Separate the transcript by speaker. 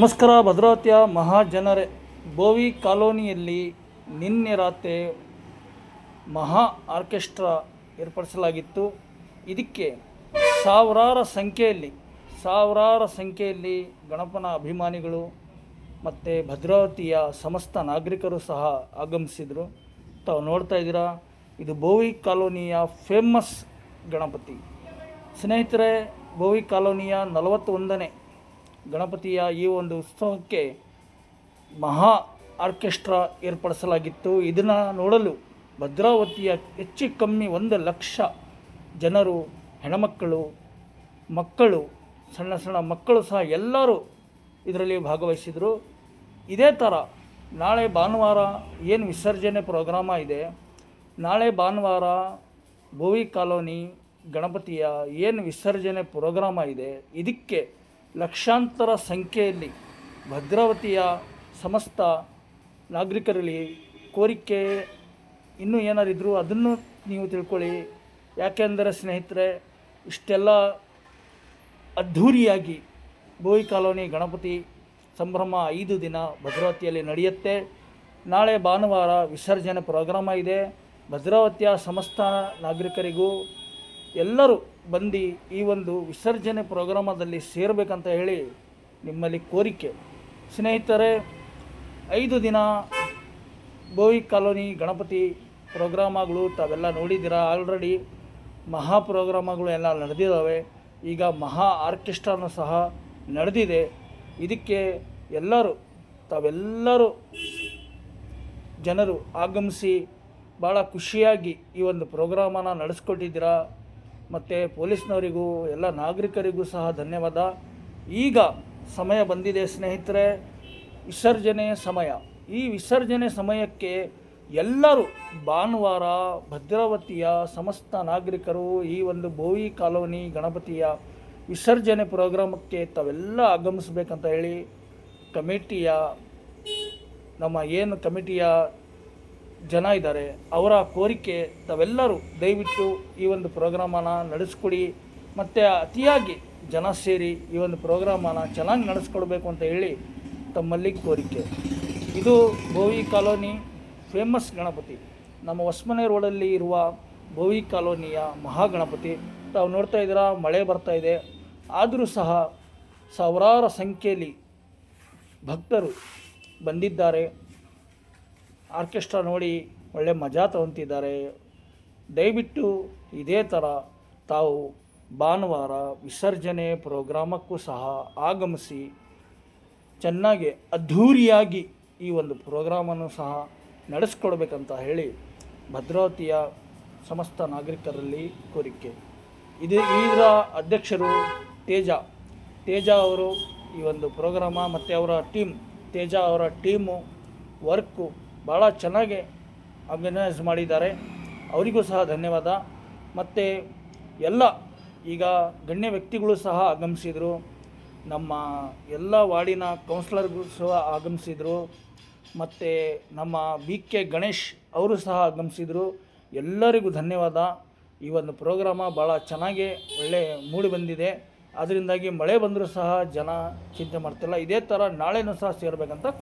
Speaker 1: ನಮಸ್ಕಾರ. ಭದ್ರಾವತಿಯ ಮಹಾಜನರೇ, ಬೋವಿ ಕಾಲೋನಿಯಲ್ಲಿ ನಿನ್ನೆ ರಾತ್ರಿ ಮಹಾ ಆರ್ಕೆಸ್ಟ್ರಾ ಏರ್ಪಡಿಸಲಾಗಿತ್ತು. ಇದಕ್ಕೆ ಸಾವಿರಾರು ಸಂಖ್ಯೆಯಲ್ಲಿ ಗಣಪನ ಅಭಿಮಾನಿಗಳು ಮತ್ತು ಭದ್ರಾವತಿಯ ಸಮಸ್ತ ನಾಗರಿಕರು ಸಹ ಆಗಮಿಸಿದರು. ತಾವು ನೋಡ್ತಾ ಇದ್ದೀರಾ, ಇದು ಬೋವಿ ಕಾಲೋನಿಯ ಫೇಮಸ್ ಗಣಪತಿ. ಸ್ನೇಹಿತರೆ, ಬೋವಿ ಕಾಲೋನಿಯ 41ನೇ ಗಣಪತಿಯ ಈ ಒಂದು ಉತ್ಸವಕ್ಕೆ ಮಹಾ ಆರ್ಕೆಸ್ಟ್ರಾ ಏರ್ಪಡಿಸಲಾಗಿತ್ತು. ಇದನ್ನು ನೋಡಲು ಭದ್ರಾವತಿಯ ಹೆಚ್ಚು ಕಮ್ಮಿ 1,00,000 ಜನರು, ಹೆಣ್ಮಕ್ಕಳು, ಮಕ್ಕಳು, ಸಣ್ಣ ಮಕ್ಕಳು ಸಹ ಎಲ್ಲರೂ ಇದರಲ್ಲಿ ಭಾಗವಹಿಸಿದರು. ಇದೇ ಥರ ನಾಳೆ ಭಾನುವಾರ ಏನು ವಿಸರ್ಜನೆ ಪ್ರೋಗ್ರಾಮ ಇದೆ, ನಾಳೆ ಭಾನುವಾರ ಬೋವಿ ಕಾಲೋನಿ ಗಣಪತಿಯ ಏನು ವಿಸರ್ಜನೆ ಪ್ರೋಗ್ರಾಮ ಇದೆ, ಇದಕ್ಕೆ ಲಕ್ಷಾಂತರ ಸಂಖ್ಯೆಯಲ್ಲಿ ಭದ್ರಾವತಿಯ ಸಮಸ್ತ ನಾಗರಿಕರಲ್ಲಿ ಕೋರಿಕೆ ಇನ್ನೂ ಏನಾರಿದ್ರು ಅದನ್ನು ನೀವು ತಿಳ್ಕೊಳ್ಳಿ. ಯಾಕೆಂದರೆ ಸ್ನೇಹಿತರೆ, ಇಷ್ಟೆಲ್ಲ ಅದ್ಧೂರಿಯಾಗಿ ಬೋವಿ ಕಾಲೋನಿ ಗಣಪತಿ ಸಂಭ್ರಮ 5 ದಿನ ಭದ್ರಾವತಿಯಲ್ಲಿ ನಡೆಯುತ್ತೆ. ನಾಳೆ ಭಾನುವಾರ ವಿಸರ್ಜನೆ ಪ್ರೋಗ್ರಾಮ ಇದೆ. ಭದ್ರಾವತಿಯ ಸಮಸ್ತ ನಾಗರಿಕರಿಗೂ ಎಲ್ಲರೂ ಬಂದು ಈ ಒಂದು ವಿಸರ್ಜನೆ ಪ್ರೋಗ್ರಾಮದಲ್ಲಿ ಸೇರಬೇಕಂತ ಹೇಳಿ ನಿಮ್ಮಲ್ಲಿ ಕೋರಿಕೆ. ಸ್ನೇಹಿತರೆ, 5 ದಿನ ಬೋವಿ ಕಾಲೋನಿ ಗಣಪತಿ ಪ್ರೋಗ್ರಾಮಗಳು ತಾವೆಲ್ಲ ನೋಡಿದ್ದೀರಾ. ಆಲ್ರೆಡಿ ಮಹಾ ಪ್ರೋಗ್ರಾಮಗಳು ಎಲ್ಲ ನಡೆದಿದ್ದಾವೆ. ಈಗ ಮಹಾ ಆರ್ಕೆಸ್ಟ್ರಾನು ಸಹ ನಡೆದಿದೆ. ಇದಕ್ಕೆ ತಾವೆಲ್ಲರೂ ಜನರು ಆಗಮಿಸಿ ಭಾಳ ಖುಷಿಯಾಗಿ ಈ ಒಂದು ಪ್ರೋಗ್ರಾಮನ್ನು ನಡೆಸ್ಕೊಟ್ಟಿದ್ದೀರಾ. ಮತ್ತು ಪೊಲೀಸ್ನವರಿಗೂ ಎಲ್ಲ ನಾಗರಿಕರಿಗೂ ಸಹ ಧನ್ಯವಾದ. ಈಗ ಸಮಯ ಬಂದಿದೆ ಸ್ನೇಹಿತರೆ, ವಿಸರ್ಜನೆ ಸಮಯ. ಈ ವಿಸರ್ಜನೆ ಸಮಯಕ್ಕೆ ಎಲ್ಲರೂ ಭಾನುವಾರ ಭದ್ರಾವತಿಯ ಸಮಸ್ತ ನಾಗರಿಕರು ಈ ಒಂದು ಬೋವಿ ಕಾಲೋನಿ ಗಣಪತಿಯ ವಿಸರ್ಜನೆ ಪ್ರೋಗ್ರಾಮಕ್ಕೆ ತಾವೆಲ್ಲ ಆಗಮಿಸಬೇಕಂತ ಹೇಳಿ ಕಮಿಟಿಯ ಜನ ಇದ್ದಾರೆ, ಅವರ ಕೋರಿಕೆ. ತಾವೆಲ್ಲರೂ ದಯವಿಟ್ಟು ಈ ಒಂದು ಪ್ರೋಗ್ರಾಮನ್ನು ನಡೆಸ್ಕೊಡಿ. ಮತ್ತು ಅತಿಯಾಗಿ ಜನ ಸೇರಿ ಈ ಒಂದು ಪ್ರೋಗ್ರಾಮನ್ನು ಚೆನ್ನಾಗಿ ನಡೆಸ್ಕೊಡ್ಬೇಕು ಅಂತ ಹೇಳಿ ತಮ್ಮಲ್ಲಿ ಕೋರಿಕೆ. ಇದು ಬೋವಿ ಕಾಲೋನಿ ಫೇಮಸ್ ಗಣಪತಿ, ನಮ್ಮ ಹೊಸಮನೆ ರೋಡಲ್ಲಿ ಇರುವ ಬೋವಿ ಕಾಲೋನಿಯ ಮಹಾಗಣಪತಿ. ತಾವು ನೋಡ್ತಾ ಇದ್ದೀರಾ, ಮಳೆ ಬರ್ತಾ ಇದೆ. ಆದರೂ ಸಹ ಸಾವಿರಾರು ಸಂಖ್ಯೆಯಲ್ಲಿ ಭಕ್ತರು ಬಂದಿದ್ದಾರೆ. ಆರ್ಕೆಸ್ಟ್ರಾ ನೋಡಿ ಒಳ್ಳೆ ಮಜಾ ತಗೊತಿದ್ದಾರೆ. ದಯವಿಟ್ಟು ಇದೇ ಥರ ತಾವು ಭಾನುವಾರ ವಿಸರ್ಜನೆ ಪ್ರೋಗ್ರಾಮಕ್ಕೂ ಸಹ ಆಗಮಿಸಿ ಚೆನ್ನಾಗಿ ಅದ್ಧೂರಿಯಾಗಿ ಈ ಒಂದು ಪ್ರೋಗ್ರಾಮನ್ನು ಸಹ ನಡೆಸ್ಕೊಡ್ಬೇಕಂತ ಹೇಳಿ ಭದ್ರಾವತಿಯ ಸಮಸ್ತ ನಾಗರಿಕರಲ್ಲಿ ಕೋರಿಕೆ. ಇದರ ಅಧ್ಯಕ್ಷರು ತೇಜ ಅವರು ಈ ಒಂದು ಪ್ರೋಗ್ರಾಮ ಮತ್ತು ಅವರ ತೇಜ ಅವರ ಟೀಮು ವರ್ಕು ಭಾಳ ಚೆನ್ನಾಗಿ ಆರ್ಗನೈಸ್ ಮಾಡಿದ್ದಾರೆ. ಅವರಿಗೂ ಸಹ ಧನ್ಯವಾದ. ಮತ್ತು ಈಗ ಗಣ್ಯ ವ್ಯಕ್ತಿಗಳು ಸಹ ಆಗಮಿಸಿದರು. ನಮ್ಮ ಎಲ್ಲ ವಾರ್ಡಿನ ಕೌನ್ಸಿಲರ್ಗಳು ಸಹ ಆಗಮಿಸಿದರು. ಮತ್ತು ನಮ್ಮ BK ಗಣೇಶ್ ಅವರು ಸಹ ಆಗಮಿಸಿದರು. ಎಲ್ಲರಿಗೂ ಧನ್ಯವಾದ. ಈ ಒಂದು ಪ್ರೋಗ್ರಾಮ ಭಾಳ ಚೆನ್ನಾಗಿ ಒಳ್ಳೆ ಮೂಡಿ ಬಂದಿದೆ. ಅದರಿಂದಾಗಿ ಮಳೆ ಬಂದರೂ ಸಹ ಜನ ಚಿಂತೆ ಮಾಡ್ತಿಲ್ಲ. ಇದೇ ಥರ ನಾಳೆನೂ ಸಹ ಸೇರಬೇಕಂತ